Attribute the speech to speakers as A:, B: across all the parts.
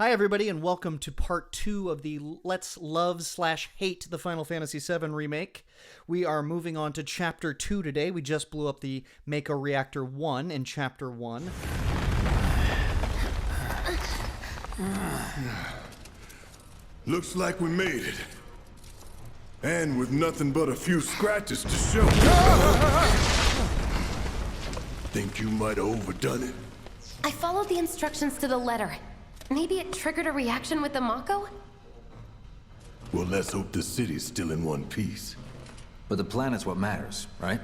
A: Hi, everybody, and welcome to part 2 of the Let's Love/Hate the Final Fantasy VII Remake. We are moving on to Chapter 2 today. We just blew up the Mako Reactor 1 in Chapter 1.
B: Looks like we made it. And with nothing but a few scratches to show. Think you might have overdone it?
C: I followed the instructions to the letter. Maybe it triggered a reaction with the Mako?
B: Well, let's hope the city's still in one piece.
D: But the planet's what matters, right?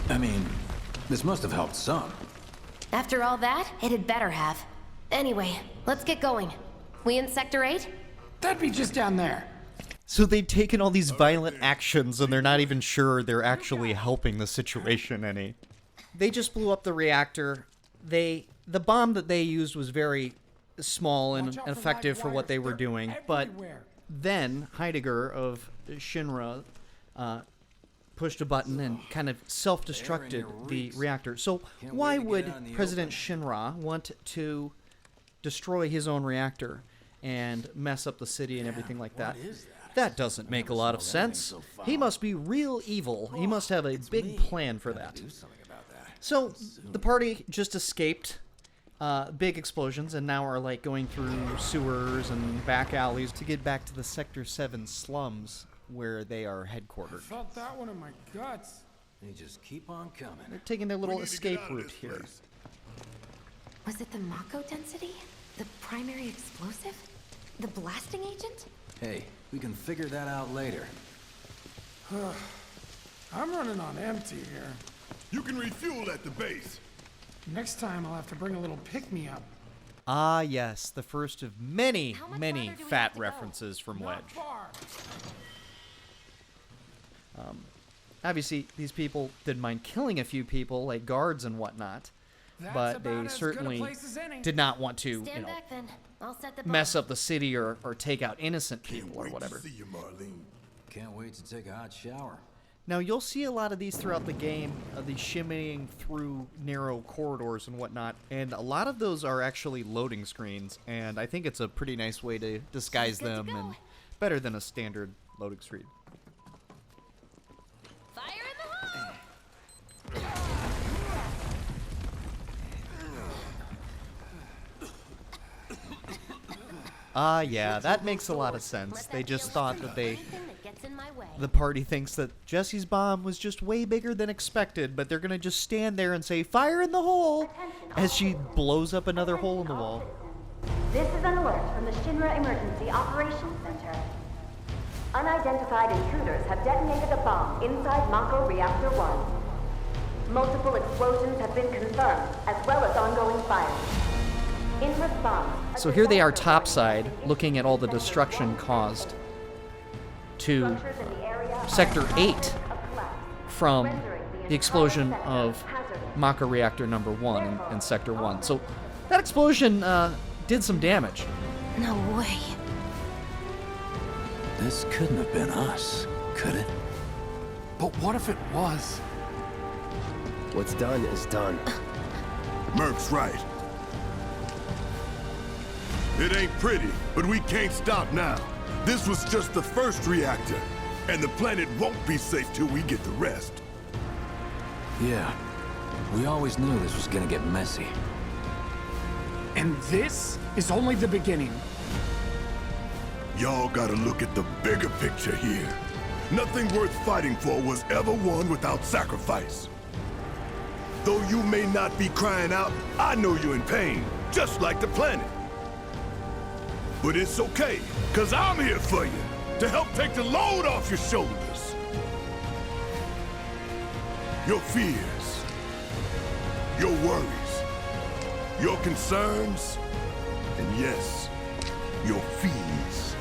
D: I mean, this must have helped some.
C: After all that, it had better have. Anyway, let's get going. We in Sector 8?
E: That'd be just down there.
A: So they've taken all these violent actions and they're not even sure they're actually helping the situation any. They just blew up the reactor. The bomb that they used was very small and effective for what they were doing, but then Heidegger of Shinra pushed a button and kind of self-destructed the reactor. So why would President Shinra want to destroy his own reactor and mess up the city and everything like that? That doesn't make a lot of sense. He must be real evil. He must have a big plan for that. So the party just escaped big explosions and now are like going through sewers and back alleys to get back to the Sector 7 slums where they are headquartered.
E: Felt that one in my guts.
D: They just keep on coming.
A: They're taking their little escape route here.
C: Was it the Mako density? The primary explosive? The blasting agent?
D: Hey, we can figure that out later.
E: I'm running on empty here.
B: You can refuel at the base.
E: Next time I'll have to bring a little pick-me-up.
A: Ah, yes, the first of many, many
C: farther do we
A: fat
C: have to go?
A: references from Wedge.
E: Not far.
A: Obviously, these people didn't mind killing a few people, like guards and whatnot,
E: That's
A: but
E: about
A: they
E: as good a
A: certainly
E: place as any.
A: did not want to,
C: Stand back then. I'll set the
A: mess
C: bomb.
A: up the city or take out innocent
B: Can't
A: people or
B: wait
A: whatever.
B: to see you, Marlene.
D: Can't wait to take a hot shower.
A: Now, you'll see a lot of these throughout the game, these shimmying through narrow corridors and whatnot, and a lot of those are actually loading screens, and I think it's a pretty nice way to disguise
C: Good to
A: them,
C: go.
A: and better than a standard loading screen.
C: Fire in the hole!
A: Ah, yeah, that makes a lot of sense. They just thought that the party thinks that Jesse's bomb was just way bigger than expected, but they're gonna just stand there and say, "Fire in the hole!" as she blows up another hole in the wall.
F: This is an alert from the Shinra Emergency Operations Center. Unidentified intruders have detonated a bomb inside Mako Reactor 1. Multiple explosions have been confirmed, as well as ongoing fires. In response...
A: So here they are topside, looking at all the destruction caused to Sector 8 from the explosion of Mako Reactor number 1 in Sector 1. So that explosion did some damage.
C: No way.
D: This couldn't have been us, could it?
E: But what if it was?
G: What's done is done.
B: Merc's right. It ain't pretty, but we can't stop now. This was just the first reactor, and the planet won't be safe till we get the rest.
D: Yeah. We always knew this was gonna get messy.
E: And this is only the beginning.
B: Y'all gotta look at the bigger picture here. Nothing worth fighting for was ever won without sacrifice. Though you may not be crying out, I know you're in pain, just like the planet. But it's okay, cause I'm here for you, to help take the load off your shoulders. Your fears, your worries, your concerns, and yes, your fees.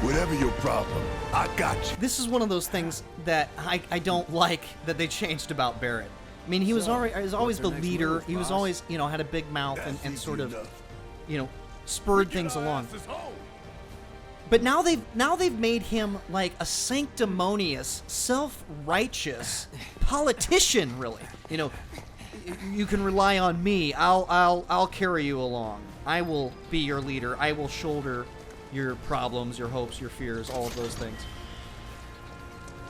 B: Whatever your problem, I got you.
A: This is one of those things that I don't like that they changed about Barrett. I mean, he was always the leader. He was always, had a big mouth and sort of, spurred things along. But now they've made him like a sanctimonious, self-righteous politician, really. you can rely on me. I'll carry you along. I will be your leader. I will shoulder your problems, your hopes, your fears, all of those things.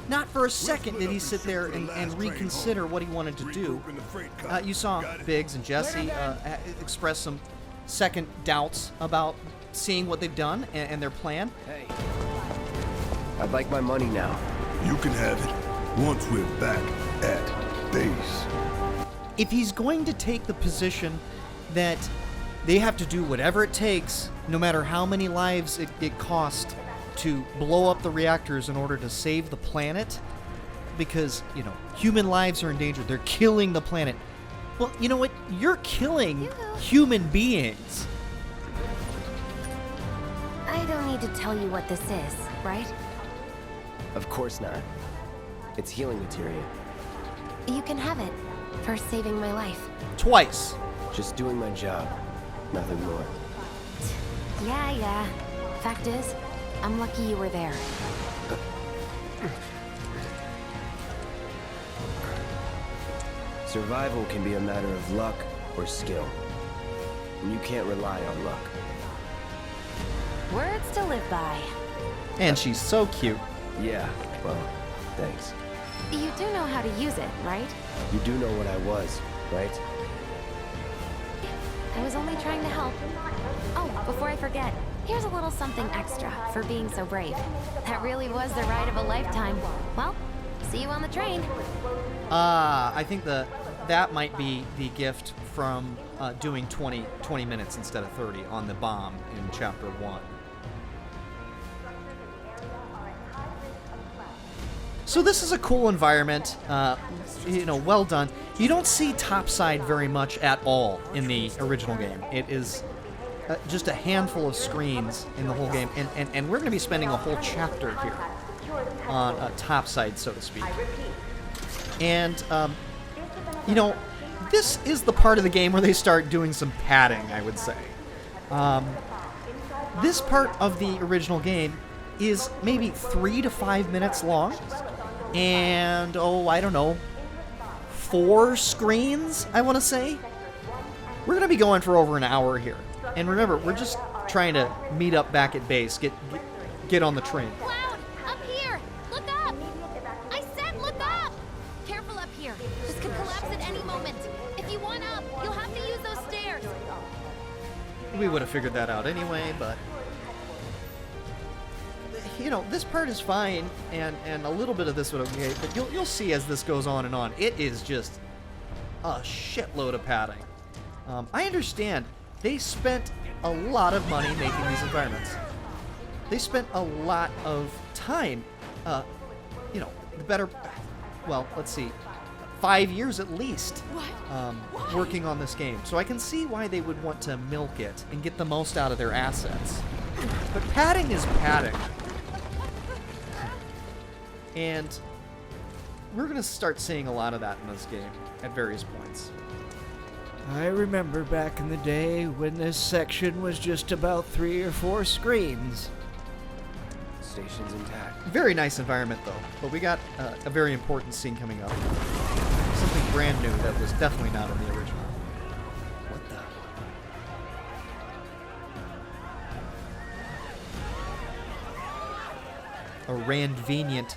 A: Not for a second did he sit there and reconsider what he wanted to do. You saw Biggs and Jesse express some second doubts about seeing what they've done and their plan.
G: Hey, I'd like my money now.
B: You can have it once we're back at base.
A: If he's going to take the position that they have to do whatever it takes, no matter how many lives it costs to blow up the reactors in order to save the planet, because, you know, human lives are in danger. They're killing the planet. Well, you know what? You're killing human beings.
C: I don't need to tell you what this is, right?
G: Of course not. It's healing materia.
C: You can have it for saving my life.
A: Twice.
G: Just doing my job. Nothing more.
C: Yeah. Fact is, I'm lucky you were there.
G: Survival can be a matter of luck or skill. And you can't rely on luck.
C: Words to live by.
A: And she's so cute.
G: Yeah, well, thanks.
C: You do know how to use it, right?
G: You do know what I was, right?
C: I was only trying to help. Oh, before I forget, here's a little something extra for being so brave. That really was the ride of a lifetime. Well, see you on the train.
A: I think that might be the gift from doing 20 minutes instead of 30 on the bomb in Chapter 1. So this is a cool environment, you know, well done. You don't see topside very much at all in the original game. It is just a handful of screens in the whole game, and we're going to be spending a whole chapter here on topside, so to speak. And, you know, this is the part of the game where they start doing some padding, I would say. This part of the original game is maybe 3 to 5 minutes long. And, I don't know, 4 screens, I want to say. We're going to be going for over an hour here. And remember, we're just trying to meet up back at base, get on the train.
H: Cloud! Up here! Look up! I said look up! Careful up here. This could collapse at any moment. If you want up, you'll have to use those stairs.
A: We would have figured that out anyway, but... You know, this part is fine, and a little bit of this would okay, but you'll see as this goes on and on. It is just a shitload of padding. I understand they spent a lot of money making these environments. They spent a lot of time, you know, let's see, 5 years at least, working on this game. So I can see why they would want to milk it and get the most out of their assets. But padding is padding. And we're going to start seeing a lot of that in this game at various points.
I: I remember back in the day when this section was just about 3 or 4 screens.
G: Station's intact.
A: Very nice environment, though. But we got a very important scene coming up. Something brand new that was definitely not in the original. What the? A randvenient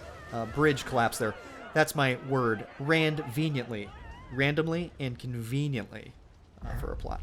A: bridge collapse there. That's my word. Randveniently. Randomly and conveniently for a plot.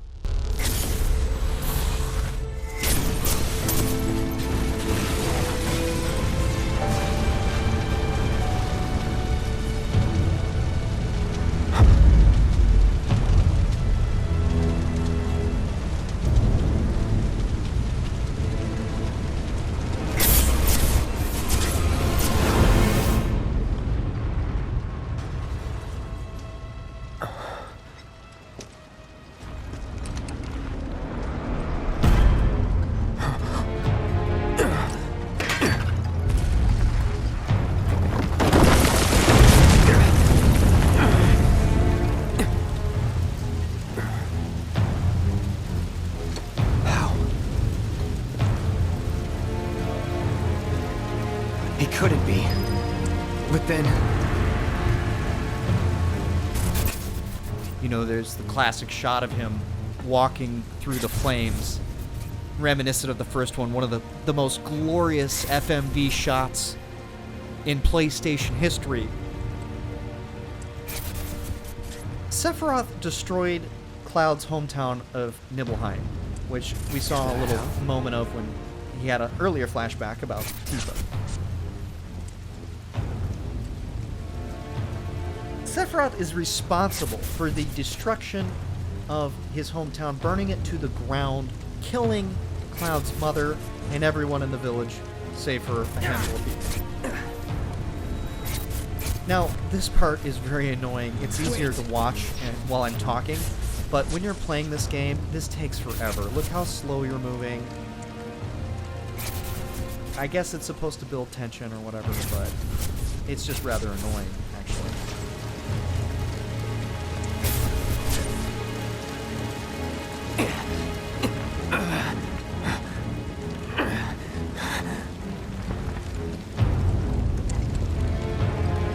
G: It couldn't be. But then...
A: You know, there's the classic shot of him walking through the flames, reminiscent of the first one, one of the most glorious FMV shots in PlayStation history. Sephiroth destroyed Cloud's hometown of Nibelheim, which we saw a little moment of when he had an earlier flashback about Tifa. Sephiroth is responsible for the destruction of his hometown, burning it to the ground, killing Cloud's mother and everyone in the village, save for a handful of people. Now, this part is very annoying. It's easier to watch while I'm talking, but when you're playing this game, this takes forever. Look how slow you're moving. I guess it's supposed to build tension or whatever, but it's just rather annoying, actually.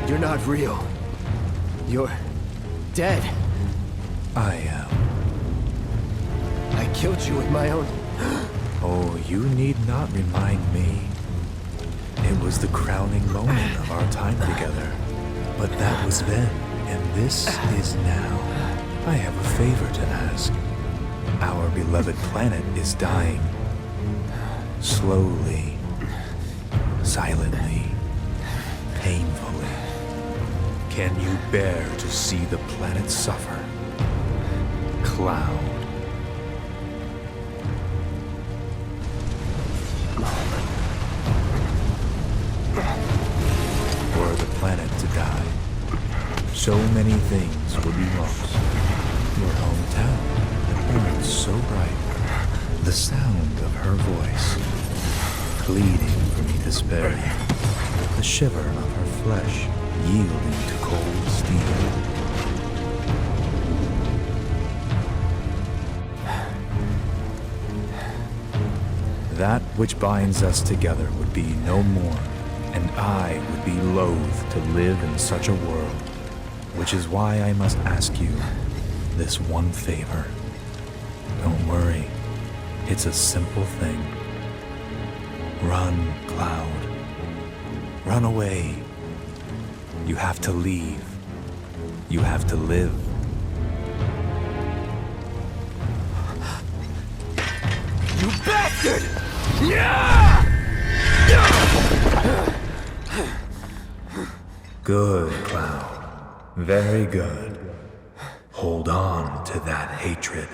G: You're not real. You're dead.
D: I am.
G: I killed you with my own...
D: Oh, you need not remind me. It was the crowning moment of our time together. But that was then, and this is now. I have a favor to ask. Our beloved planet is dying. Slowly. Silently. Painfully. Can you bear to see the planet suffer? Cloud. Were the planet to die, so many things would be lost. Your hometown, that burned so bright. The sound of her voice, pleading for me to spare you. The shiver of her flesh, yielding to cold steel. That which binds us together would be no more, and I would be loath to live in such a world, which is why I must ask you this one favor. Don't worry, it's a simple thing. Run, Cloud. Run away. You have to leave. You have to live.
G: You bastard!
D: Good, Cloud. Very good. Hold on to that hatred.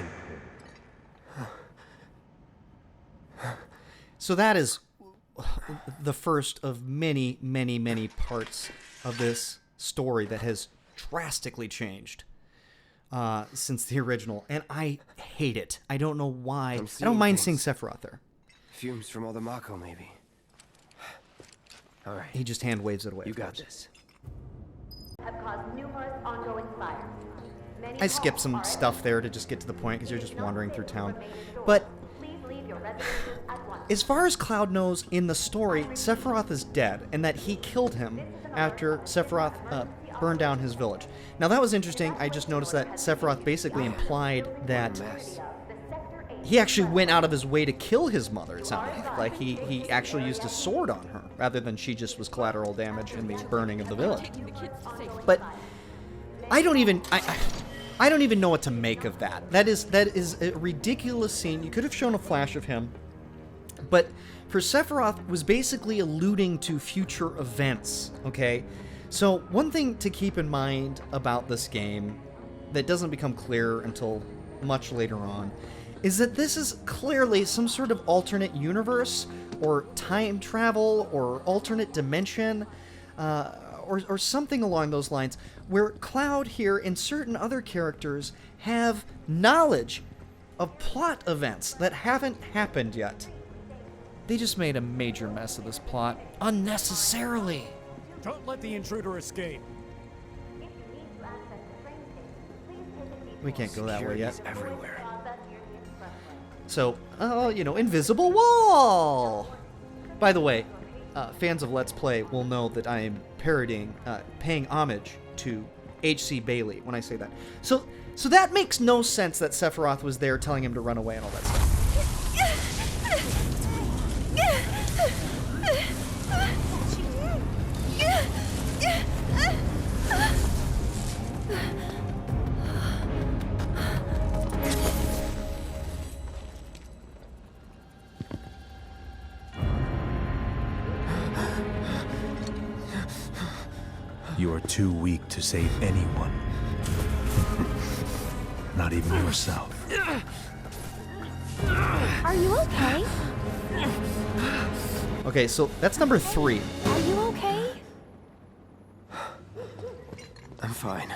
A: So that is the first of many, many, many parts of this story that has drastically changed since the original, and I hate it. I don't know why. I don't mind seeing Sephiroth there.
G: Fumes from all the Mako, maybe. All right.
A: He just hand waves it away.
G: You got this.
F: Have caused numerous ongoing fires. Many
A: I skipped some
F: homes are
A: stuff there to just get to the point because you're just wandering through town. But
F: Please leave your residences at once.
A: as far as Cloud knows in the story, Sephiroth is dead, and that he killed him after Sephiroth burned down his village. Now that was interesting. I just noticed that Sephiroth basically implied that he actually went out of his way to kill his mother, it sounded like. He actually used a sword on her, rather than she just was collateral damage in the burning of the village. But I don't even know what to make of that. That is a ridiculous scene. You could have shown a flash of him, but for Sephiroth was basically alluding to future events, okay? So one thing to keep in mind about this game that doesn't become clear until much later on is that this is clearly some sort of alternate universe or time travel or alternate dimension or something along those lines, where Cloud here and certain other characters have knowledge of plot events that haven't happened yet. They just made a major mess of this plot unnecessarily.
E: Don't let the intruder escape.
A: We can't go that way yet.
G: Everywhere.
A: So, invisible wall! By the way, fans of Let's Play will know that I am paying homage to H.C. Bailey when I say that. So, So that makes no sense that Sephiroth was there telling him to run away and all that stuff.
D: You are too weak to save anyone. Not even yourself.
C: Are you okay?
A: Okay, so that's number 3.
C: Are you okay?
G: I'm fine.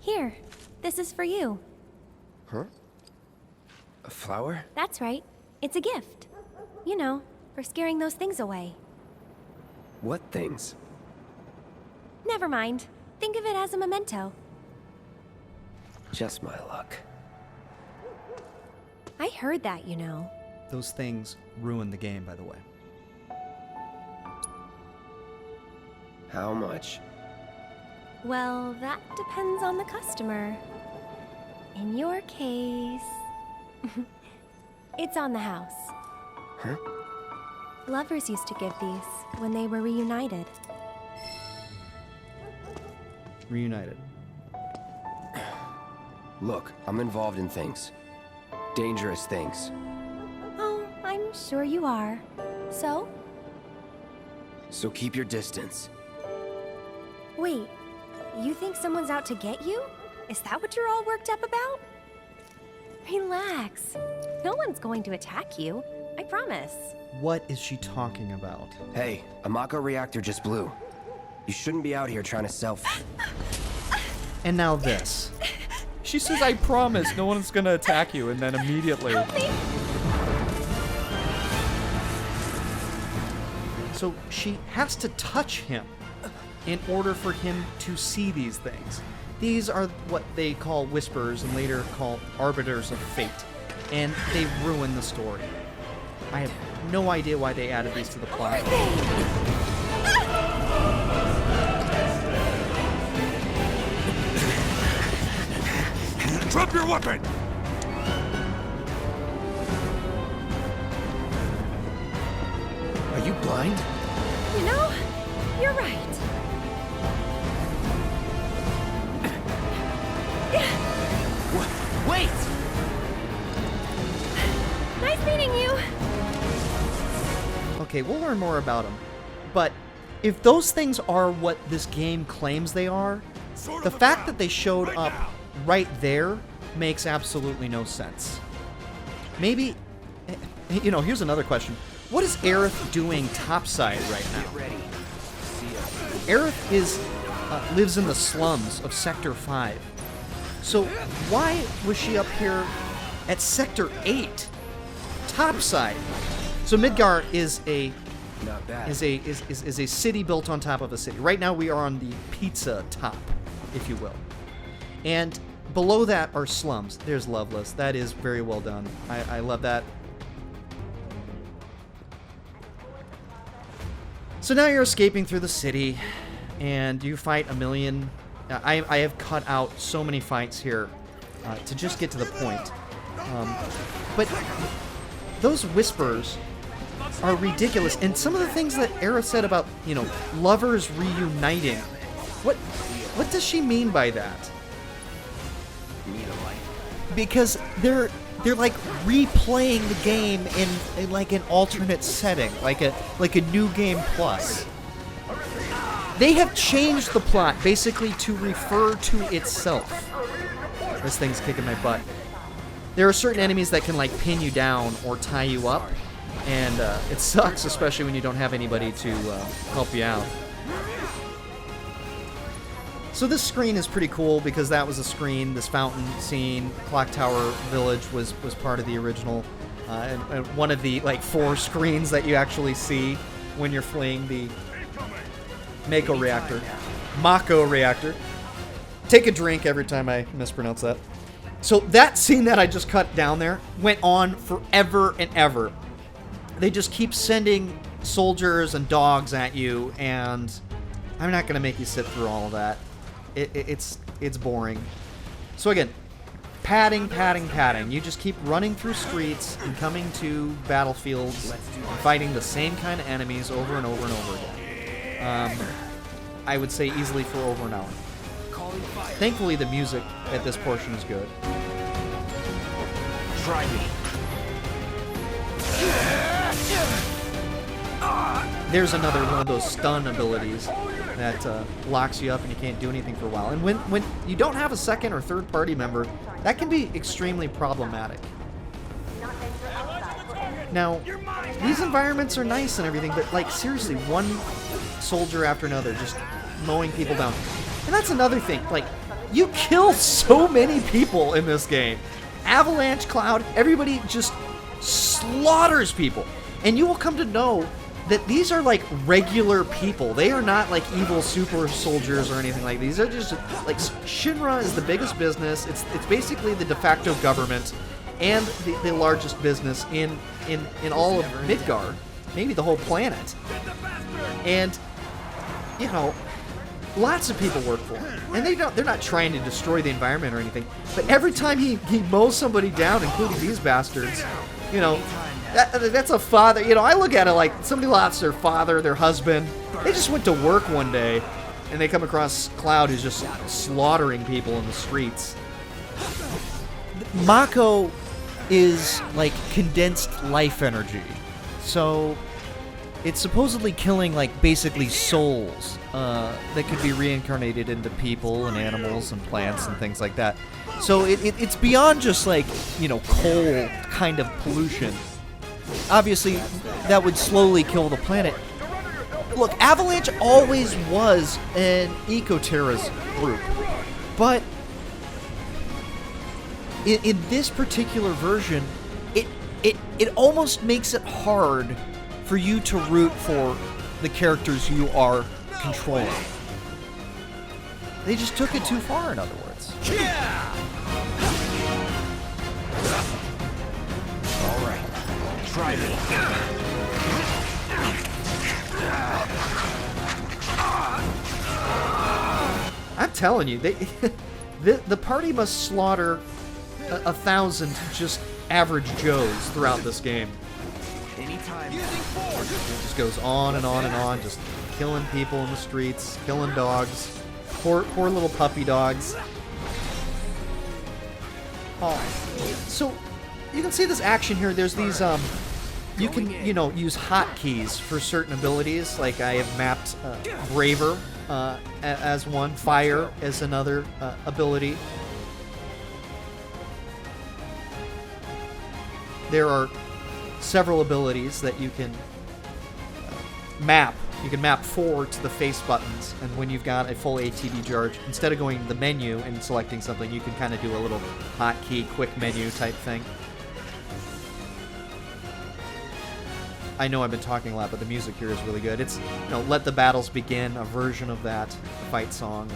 C: Here, this is for you.
G: Huh? A flower?
C: That's right. It's a gift. You know, for scaring those things away.
G: What things?
C: Never mind. Think of it as a memento.
G: Just my luck.
C: I heard that, you know.
A: Those things ruin the game, by the way.
G: How much?
C: Well, that depends on the customer. In your case... it's on the house.
G: Huh?
C: Lovers used to give these when they were reunited.
A: Reunited.
G: Look, I'm involved in things. Dangerous things.
C: Oh, I'm sure you are. So?
G: So keep your distance.
C: Wait, you think someone's out to get you? Is that what you're all worked up about? Relax. No one's going to attack you. I promise.
A: What is she talking about?
G: Hey, a Mako reactor just blew. You shouldn't be out here trying to self...
A: And now this. She says, I promise no one's gonna attack you, and then immediately... So she has to touch him in order for him to see these things. These are what they call whispers and later called arbiters of fate. And they ruin the story. I have no idea why they added these to the plot.
B: Drop your weapon!
G: Are you blind?
C: You know, you're right.
G: Wait!
C: Nice meeting you.
A: Okay, we'll learn more about them. But if those things are what this game claims they are, the fact that they showed up right there makes absolutely no sense. Maybe, you know, here's another question. What is Aerith doing topside right now? Aerith lives in the slums of Sector 5. So why was she up here at Sector 8? Topside. So Midgar is a
G: Not bad.
A: is a city built on top of a city. Right now we are on the pizza top, if you will. And below that are slums. There's Loveless. That is very well done. I love that. So now you're escaping through the city, and you fight a million... I have cut out so many fights here to just get to the point. But those whispers are ridiculous. And some of the things that Aerith said about, you know, lovers reuniting. What does she mean by that? Because they're like replaying the game in like an alternate setting, like a new game plus. They have changed the plot basically to refer to itself. This thing's kicking my butt. There are certain enemies that can like pin you down or tie you up, and it sucks, especially when you don't have anybody to help you out. So this screen is pretty cool because that was a screen. This fountain scene, Clock Tower Village was part of the original, and one of the like 4 screens that you actually see when you're fleeing the Mako reactor. Mako reactor. Take a drink every time I mispronounce that. So that scene that I just cut down there went on forever and ever. They just keep sending soldiers and dogs at you, and I'm not going to make you sit through all of that. It's boring. So again, padding. You just keep running through streets and coming to battlefields and fighting the same kind of enemies over and over and over again. I would say easily for over an hour. Thankfully, the music at this portion is good.
G: Try me.
A: There's another one of those stun abilities that locks you up and you can't do anything for a while. And when you don't have a second or third party member, that can be extremely problematic. Now, these environments are nice and everything, but like seriously, one soldier after another just mowing people down. And that's another thing, like, you kill so many people in this game. Avalanche, Cloud, everybody just slaughters people. And you will come to know that these are like regular people. They are not like evil super soldiers or anything like these. They're just like, Shinra is the biggest business. It's basically the de facto government and the largest business in all of Midgard, maybe the whole planet. And you know, lots of people work for him, and they're not trying to destroy the environment or anything. But every time he mows somebody down, including these bastards, you know, that's a father. You know, I look at it like somebody lost their father, their husband. They just went to work one day, and they come across Cloud who's just slaughtering people in the streets. Mako is like condensed life energy, so it's supposedly killing like basically souls that could be reincarnated into people and animals and plants and things like that. So it's beyond just like, you know, coal kind of pollution. Obviously, that would slowly kill the planet. Look, Avalanche always was an eco-terrorist group, but in this particular version, it almost makes it hard for you to root for the characters you are controlling. They just took it too far, in other words.
G: All right, try me.
A: I'm telling you, the party must slaughter 1,000 just average Joes throughout this game.
G: Anytime.
A: It just goes on and on and on, just killing people in the streets, killing dogs, poor little puppy dogs. Oh, so you can see this action here. There's these you can, you know, use hotkeys for certain abilities. Like I have mapped Braver as one, Fire as another ability. There are several abilities that you can map. You can map 4 to the face buttons, and when you've got a full ATB charge, instead of going to the menu and selecting something, you can kind of do a little hotkey, quick menu type thing. I know I've been talking a lot, but the music here is really good. It's, you know, Let the Battles Begin, a version of that fight song.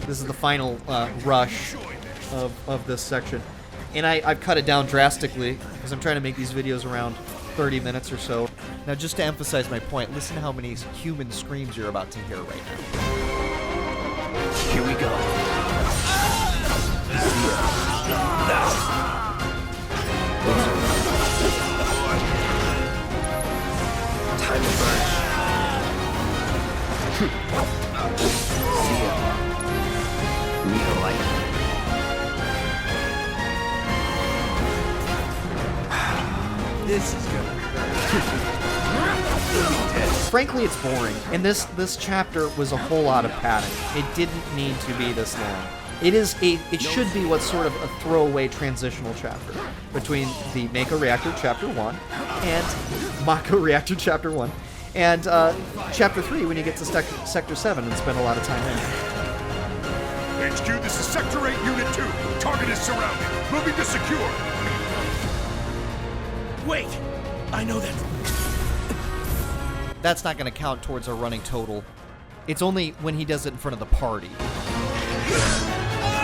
A: This is the final rush of this section. And I've cut it down drastically because I'm trying to make these videos around 30 minutes or so. Now, just to emphasize my point, listen to how many human screams you're about to hear right now.
G: Here we go. Time to burn. See ya. Need a light. This is gonna hurt.
A: Frankly, it's boring, and this chapter was a whole lot of padding. It didn't need to be this long. It should be what's sort of a throwaway transitional chapter between the Mako Reactor Chapter 1 and Mako Reactor Chapter 1 and Chapter 3 when you get to Sector 7 and spend a lot of time in it.
B: HQ, this is Sector 8, Unit 2. Target is surrounded. Moving to secure.
G: Wait! I know that.
A: That's not going to count towards our running total. It's only when he does it in front of the party.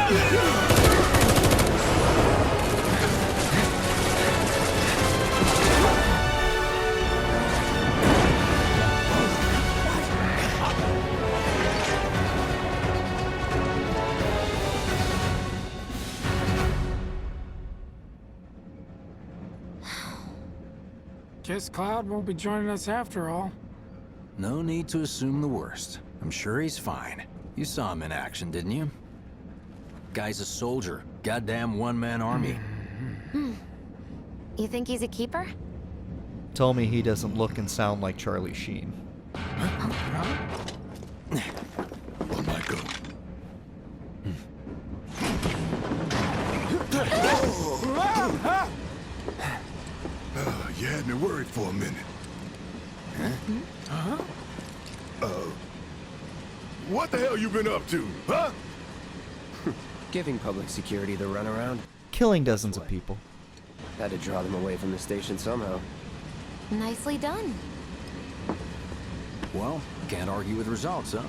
E: Guess Cloud won't be joining us after all.
J: No need to assume the worst. I'm sure he's fine. You saw him in action, didn't you? Guy's a soldier. Goddamn one-man army.
C: You think he's a keeper?
A: Tell me he doesn't look and sound like Charlie Sheen.
B: Oh my god. You had me worried for a minute. What the hell you been up to, huh?
G: Giving public security the runaround.
A: Killing dozens of people.
G: Had to draw them away from the station somehow.
C: Nicely done.
J: Well, can't argue with results, huh?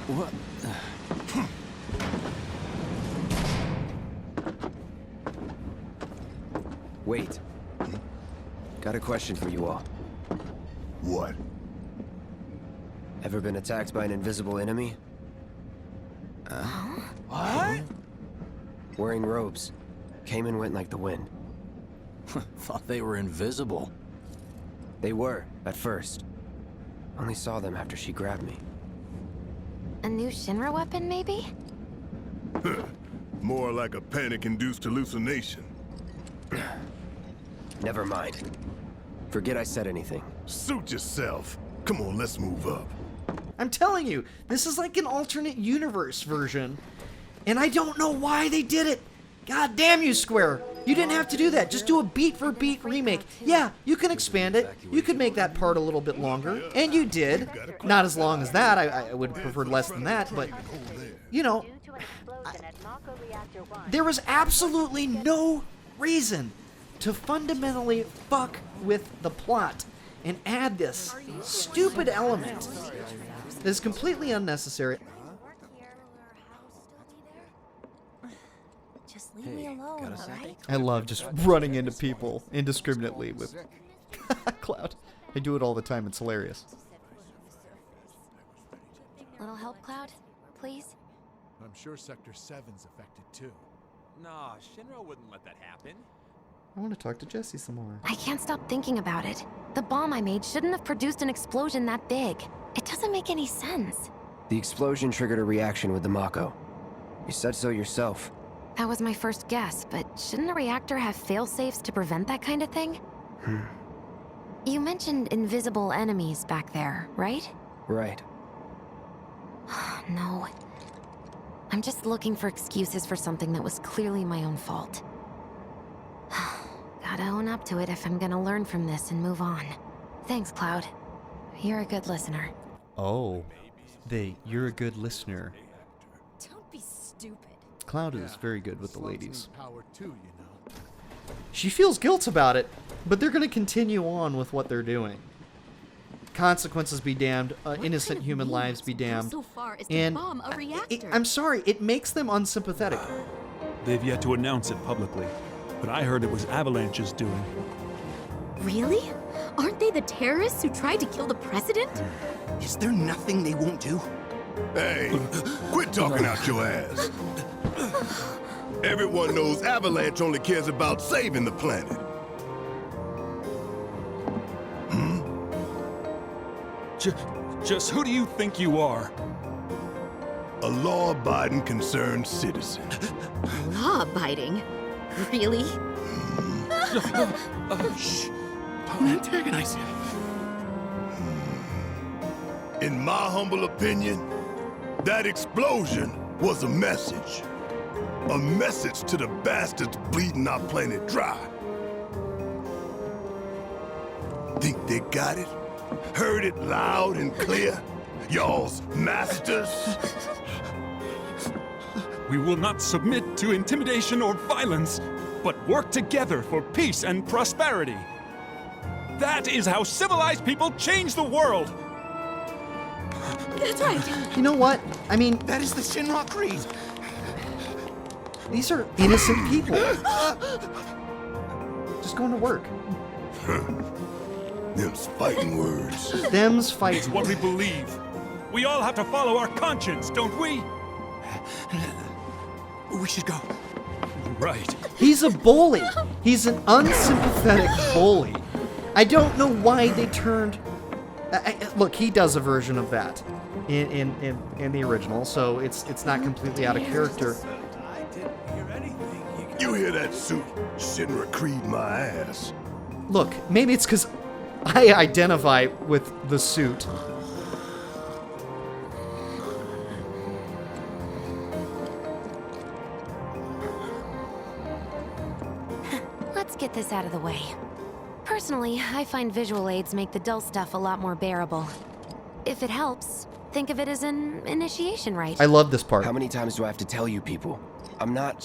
J: What?
G: Wait. Got a question for you all.
B: What?
G: Ever been attacked by an invisible enemy?
J: What?
G: Wearing robes. Came and went like the wind.
J: Thought they were invisible.
G: They were, at first. Only saw them after she grabbed me.
C: A new Shinra weapon, maybe?
B: More like a panic-induced hallucination.
G: Never mind. Forget I said anything.
B: Suit yourself. Come on, let's move up.
A: I'm telling you, this is like an alternate universe version. And I don't know why they did it. God damn you, Square. You didn't have to do that. Just do a beat-for-beat remake. Yeah, you can expand it. You could make that part a little bit longer. And you did. Not as long as that. I would have preferred less than that. But, you know, there was absolutely no reason to fundamentally fuck with the plot and add this stupid element that is completely unnecessary.
H: Just leave me alone, alright?
A: I love just running into people indiscriminately with Cloud. I do it all the time. It's hilarious.
C: Little help, Cloud? Please?
K: I'm sure Sector 7's affected too.
L: Nah, Shinra wouldn't let that happen.
A: I want to talk to Jesse some more.
C: I can't stop thinking about it. The bomb I made shouldn't have produced an explosion that big. It doesn't make any sense.
G: The explosion triggered a reaction with the Mako. You said so yourself.
C: That was my first guess, but shouldn't a reactor have fail-safes to prevent that kind of thing? You mentioned invisible enemies back there, right?
G: Right.
C: No. I'm just looking for excuses for something that was clearly my own fault. Gotta own up to it if I'm gonna learn from this and move on. Thanks, Cloud. You're a good listener.
A: Oh, you're a good listener.
H: Don't be stupid.
A: Cloud is very good with the ladies.
K: Power too, you know.
A: She feels guilt about it, but they're going to continue on with what they're doing. Consequences be damned, innocent human lives be damned.
H: So far as to
A: And
H: bomb a reactor.
A: I'm sorry, it makes them unsympathetic.
M: They've yet to announce it publicly, but I heard it was Avalanche's doing.
H: Really? Aren't they the terrorists who tried to kill the president?
L: Is there nothing they won't do?
B: Hey, quit talking out your ass. Everyone knows Avalanche only cares about saving the planet.
M: Just who do you think you are?
B: A law-abiding, concerned citizen.
H: Law-abiding? Really?
L: Shh. Don't antagonize him.
B: In my humble opinion, that explosion was a message. A message to the bastards bleeding our planet dry. Think they got it? Heard it loud and clear? Y'all's masters?
M: We will not submit to intimidation or violence, but work together for peace and prosperity. That is how civilized people change the world.
H: That's right.
A: You know what? I mean,
L: That is the Shinra Creed.
A: These are innocent people. Just going to work.
B: Them's fighting words.
A: Them's fighting
M: It's what we believe. We all have to follow our conscience, don't we?
L: We should go.
M: Right.
A: He's a bully. He's an unsympathetic bully. I don't know why they turned... look, he does a version of that in the original, so it's not completely out of character.
B: You hear that suit? Shinra Creed my ass.
A: Look, maybe it's because I identify with the suit.
C: Let's get this out of the way. Personally, I find visual aids make the dull stuff a lot more bearable. If it helps, think of it as an initiation rite.
A: I love this part.
G: How many times do I have to tell you people? I'm not...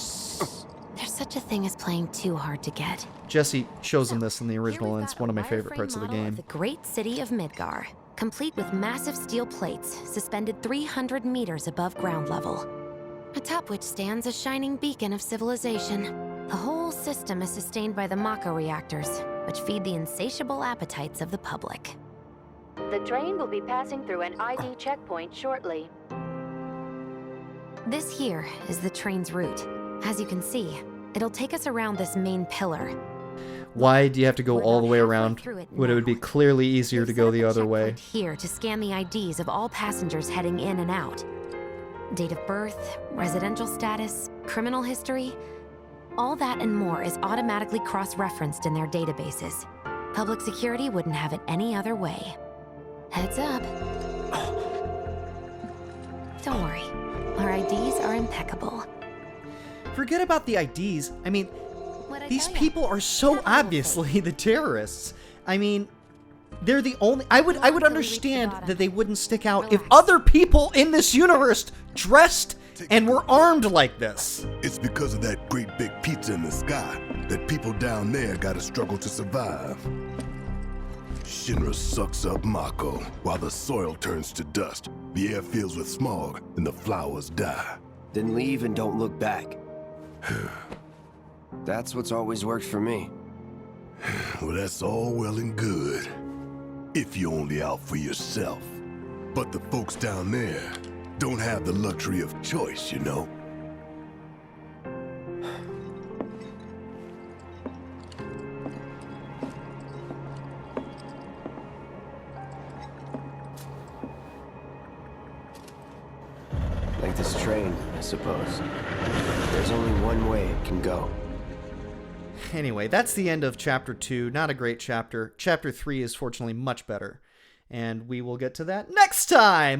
C: There's such a thing as playing too hard to get.
A: Jesse shows him this in the original, and it's one of my favorite parts of the game.
C: The great city of Midgar, complete with massive steel plates suspended 300 meters above ground level, atop which stands a shining beacon of civilization. The whole system is sustained by the Mako reactors, which feed the insatiable appetites of the public.
F: The train will be passing through an ID checkpoint shortly.
C: This here is the train's route. As you can see, it'll take us around this main pillar.
A: Why do you have to go all the way around when it would be clearly easier to go the other way?
C: Here to scan the IDs of all passengers heading in and out. Date of birth, residential status, criminal history, all that and more is automatically cross-referenced in their databases. Public security wouldn't have it any other way. Heads up. Don't worry, our IDs are impeccable.
A: Forget about the IDs. I mean, these people are so obviously the terrorists. I mean, they're the only... I would understand that they wouldn't stick out if other people in this universe dressed and were armed like this.
B: It's because of that great big pizza in the sky that people down there gotta struggle to survive. Shinra sucks up Mako while the soil turns to dust, the air fills with smog, and the flowers die.
G: Then leave and don't look back. That's what's always worked for me.
B: Well, that's all well and good, if you're only out for yourself. But the folks down there don't have the luxury of choice, you know?
G: Like this train, I suppose. There's only one way it can go.
A: Anyway, that's the end of Chapter 2. Not a great chapter. Chapter 3 is fortunately much better. And we will get to that next time!